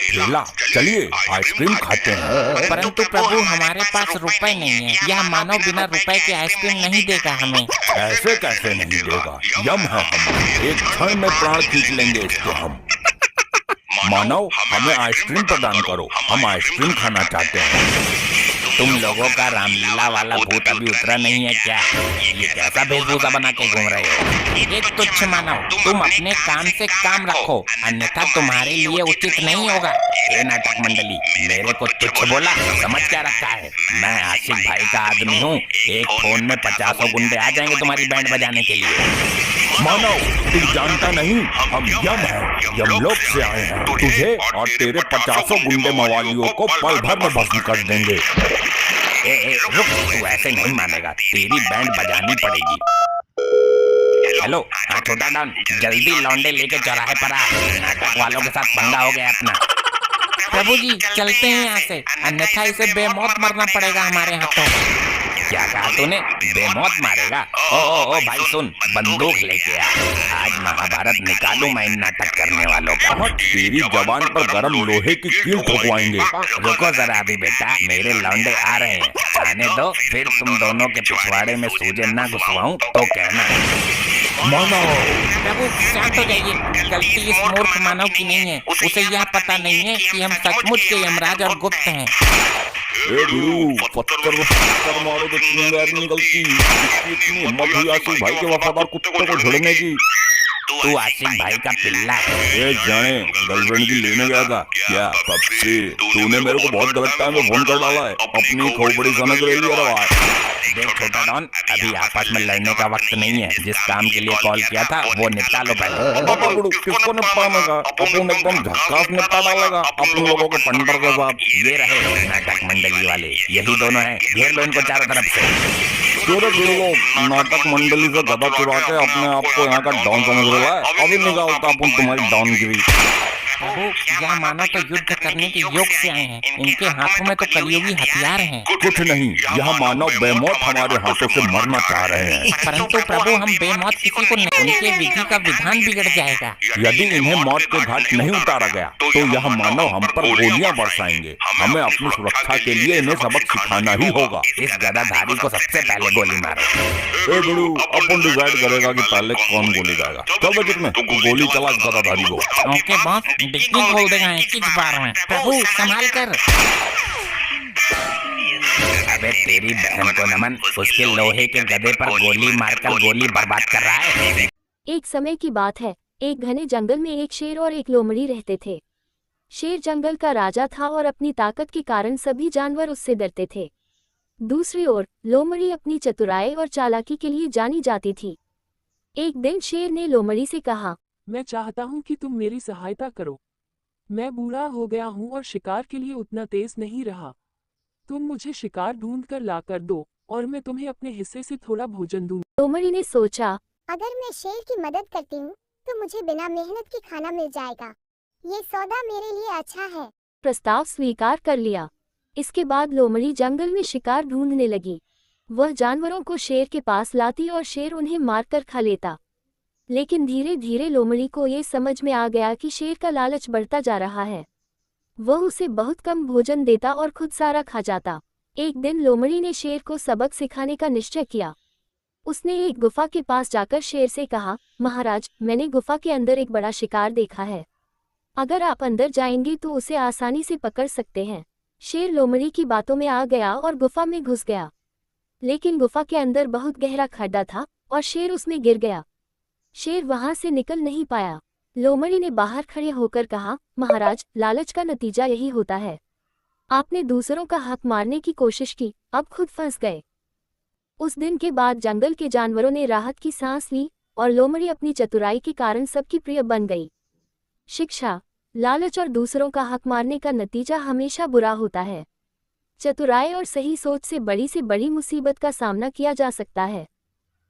ठेला, चलिए आइसक्रीम खाते हैं। परंतु प्रभु हमारे पास रुपए नहीं है। यह मानव बिना रुपए के आइसक्रीम नहीं देगा हमें। ऐसे कैसे नहीं देगा? यम है हम, एक क्षण में प्राण खींच लेंगे इसके हम। मानव, हमें आइसक्रीम प्रदान करो, हम आइसक्रीम खाना चाहते हैं। तुम लोगों का रामलीला वाला भूत अभी उतरा नहीं है क्या? ये कैसा वेशभूषा बना के घूम रहे हो? एक तुच्छ मानव, तुम अपने काम से काम रखो, अन्यथा तुम्हारे लिए उचित नहीं होगा। ये नाटक मंडली, मेरे को तुच्छ बोला, समझ क्या रखा है? मैं आशिक भाई का आदमी हूँ। एक फोन में 50 गुंडे आ जाएंगे तुम्हारी बैंड बजाने के लिए। मानव, तू जानता नहीं, हम यम हैं, यमलोक से आए हैं। तुझे और तेरे 50 गुंडे मवालियों को पल भर में भस्म कर देंगे। रुक, तू ऐसे नहीं मानेगा, तेरी बैंड बजानी पड़ेगी। हेलो, हाँ छोटा डॉन, जल्दी लौंडे लेके चौराहे पर आ, नाटक वालों के साथ पंगा हो गया अपना। प्रभु जी चलते हैं यहाँ से, अन्यथा इसे बेमौत मरना पड़ेगा हमारे हाथों। क्या कहा तूने? बेमौत मारेगा? ओ भाई सुन, बंदूक लेके आ, आज महाभारत निकालूं मैं इन नाटक करने वालों का। तेरी जबान पर गरम लोहे की कील ठोकवाएंगे। रुको जरा अभी बेटा, मेरे लौंडे आ रहे हैं, आने दो, फिर तुम दोनों के पिछवाड़े में सूजे ना घुसवाऊं तो कहना। मानव, प्रभु शांत हो जाइए, गलती इस मूर्ख मानव की नहीं है। उसे यह पता नहीं है कि हम सचमुच के यमराज और गुप्त हैं। पत्थर मारो तो चिंगारी निकलती। इतनी हिम्मत हुई आशिक भाई के वफादार कुत्ते को झड़ने की। तू आशिक भाई का पिल्ला है। ये जाने गर्लफ्रेंड की लेने गया था क्या? पप्पी, तूने मेरे को बहुत गलत टाइम में फोन कर डाला है, अपनी खोपड़ी समझ रही है। देख छोटा डॉन, अभी आपस में लड़ने का वक्त नहीं है। जिस काम के लिए कॉल किया था वो निपटा लो पहले। किसको निपटाने का? अपन एकदम झक्कास निपटा डालेगा अपन लोगों के पंडर के साथ। ये रहे नाटक मंडली वाले, यही दोनों हैं, घेर लो इनको चारों तरफ से। लोग नाटक मंडली से गदा चुरा के अपने आप को यहाँ का डॉन समझ रहा है। अभी निकालता अपन तुम्हारी डॉनगिरी। प्रभु, यह मानव तो युद्ध करने के योग से आए हैं, इनके हाथों में तो कलियुगी हथियार हैं। कुछ नहीं, यह मानव बेमौत हमारे हाथों से मरना चाह रहे हैं। परंतु प्रभु हम बेमौत किसी को नहीं, उनके विधि का विधान बिगड़ जाएगा। यदि इन्हें मौत के घाट नहीं उतारा गया तो यह मानव हम पर गोलियां बरसाएंगे। हमें अपनी सुरक्षा के लिए इन्हें सबक सिखाना ही होगा। इस गदाधारी को सबसे पहले गोली मारो। अपन डिसाइड करेगा कि पहले कौन गोली खाएगा। चल बजट में तू गोली चला गदाधारी को। ओके बॉस, डिक्की खोल देगा किस बार में। प्रभु संभाल कर। अबे तेरी बहन को नमन, उसके लोहे के गदे पर गोली मारकर गोली बर्बाद कर रहा है। एक समय की बात है, एक घने जंगल में एक शेर और एक लोमड़ी रहते थे। शेर जंगल का राजा था और अपनी ताकत के कारण सभी जानवर उससे डरते थे। दूसरी ओर लोमड़ी अपनी चतुराई और चालाकी के लिए जानी जाती थी। एक दिन शेर ने लोमड़ी से कहा, मैं चाहता हूँ कि तुम मेरी सहायता करो। मैं बूढ़ा हो गया हूँ और शिकार के लिए उतना तेज नहीं रहा। तुम मुझे शिकार ढूंढ कर ला कर दो और मैं तुम्हें अपने हिस्से से थोड़ा भोजन दूँ। लोमड़ी ने सोचा, अगर मैं शेर की मदद करती हूँ तो मुझे बिना मेहनत के खाना मिल जाएगा। ये सौदा मेरे लिए अच्छा है। प्रस्ताव स्वीकार कर लिया। इसके बाद लोमड़ी जंगल में शिकार ढूंढने लगी। वह जानवरों को शेर के पास लाती और शेर उन्हें मारकर खा लेता। लेकिन धीरे धीरे लोमड़ी को ये समझ में आ गया कि शेर का लालच बढ़ता जा रहा है। वह उसे बहुत कम भोजन देता और खुद सारा खा जाता। एक दिन लोमड़ी ने शेर को सबक सिखाने का निश्चय किया। उसने एक गुफा के पास जाकर शेर से कहा, महाराज, मैंने गुफा के अंदर एक बड़ा शिकार देखा है। अगर आप अंदर जाएंगे तो उसे आसानी से पकड़ सकते हैं। शेर लोमड़ी की बातों में आ गया और गुफा में घुस गया। लेकिन गुफा के अंदर बहुत गहरा खड्डा था और शेर उसमें गिर गया। शेर वहां से निकल नहीं पाया। लोमड़ी ने बाहर खड़े होकर कहा, महाराज, लालच का नतीजा यही होता है। आपने दूसरों का हक मारने की कोशिश की, अब खुद फंस गए। उस दिन के बाद जंगल के जानवरों ने राहत की सांस ली और लोमड़ी अपनी चतुराई के कारण सबकी प्रिय बन गई। शिक्षा, लालच और दूसरों का हक मारने का नतीजा हमेशा बुरा होता है। चतुराई और सही सोच से बड़ी मुसीबत का सामना किया जा सकता है।